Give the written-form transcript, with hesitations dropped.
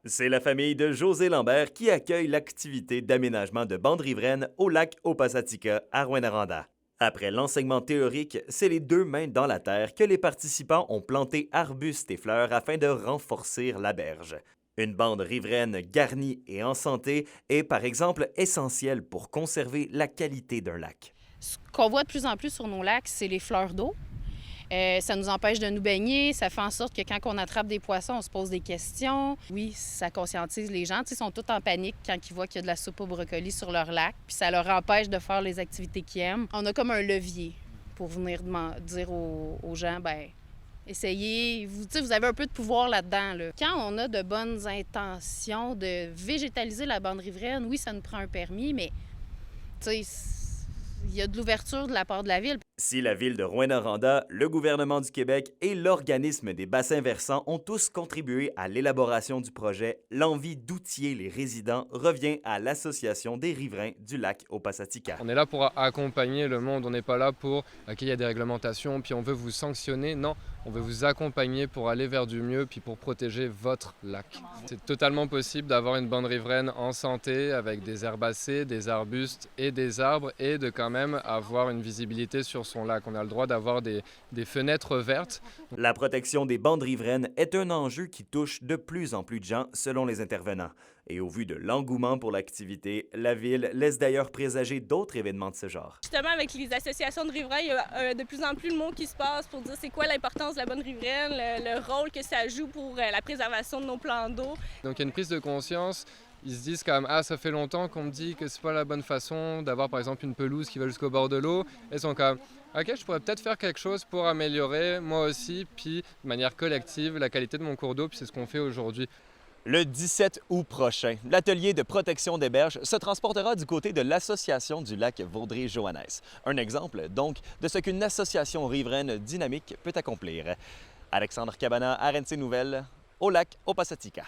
C'est la famille de José Lambert qui accueille l'activité d'aménagement de bandes riveraines au lac Opasatika à Rouyn-Noranda. Après l'enseignement théorique, c'est les deux mains dans la terre que les participants ont planté arbustes et fleurs afin de renforcer la berge. Une bande riveraine garnie et en santé est par exemple essentielle pour conserver la qualité d'un lac. Ce qu'on voit de plus en plus sur nos lacs, c'est les fleurs d'eau. Ça nous empêche de nous baigner, ça fait en sorte que quand on attrape des poissons, on se pose des questions. Oui, ça conscientise les gens. Ils sont tous en panique quand ils voient qu'il y a de la soupe au brocoli sur leur lac, puis ça leur empêche de faire les activités qu'ils aiment. On a comme un levier pour venir dire aux gens, ben essayez, vous avez un peu de pouvoir là-dedans. Là. Quand on a de bonnes intentions de végétaliser la bande riveraine, oui, ça nous prend un permis, mais il y a de l'ouverture de la part de la ville. Si la ville de Rouyn-Noranda, le gouvernement du Québec et l'organisme des bassins versants ont tous contribué à l'élaboration du projet, l'envie d'outiller les résidents revient à l'Association des riverains du lac Opasatika. On est là pour accompagner le monde, on n'est pas là pour qu'il y ait des réglementations, puis on veut vous sanctionner. Non, on veut vous accompagner pour aller vers du mieux, puis pour protéger votre lac. C'est totalement possible d'avoir une bande riveraine en santé avec des herbacées, des arbustes et des arbres et de quand même avoir une visibilité sur son lac. On a le droit d'avoir des fenêtres vertes. La protection des bandes riveraines est un enjeu qui touche de plus en plus de gens selon les intervenants. Et au vu de l'engouement pour l'activité, la ville laisse d'ailleurs présager d'autres événements de ce genre. Justement, avec les associations de riverains, il y a de plus en plus de mots qui se passent pour dire c'est quoi l'importance de la bande riveraine, le rôle que ça joue pour la préservation de nos plans d'eau. Donc il y a une prise de conscience. Ils se disent quand même, ah, ça fait longtemps qu'on me dit que c'est pas la bonne façon d'avoir par exemple une pelouse qui va jusqu'au bord de l'eau. Ils sont quand même, ok, je pourrais peut-être faire quelque chose pour améliorer moi aussi, puis de manière collective, la qualité de mon cours d'eau, puis c'est ce qu'on fait aujourd'hui. Le 17 août prochain, l'atelier de protection des berges se transportera du côté de l'Association du lac Vaudreuil-Joannès. Un exemple, donc, de ce qu'une association riveraine dynamique peut accomplir. Alexandre Cabana, RNC Nouvelles, au lac Opasatika.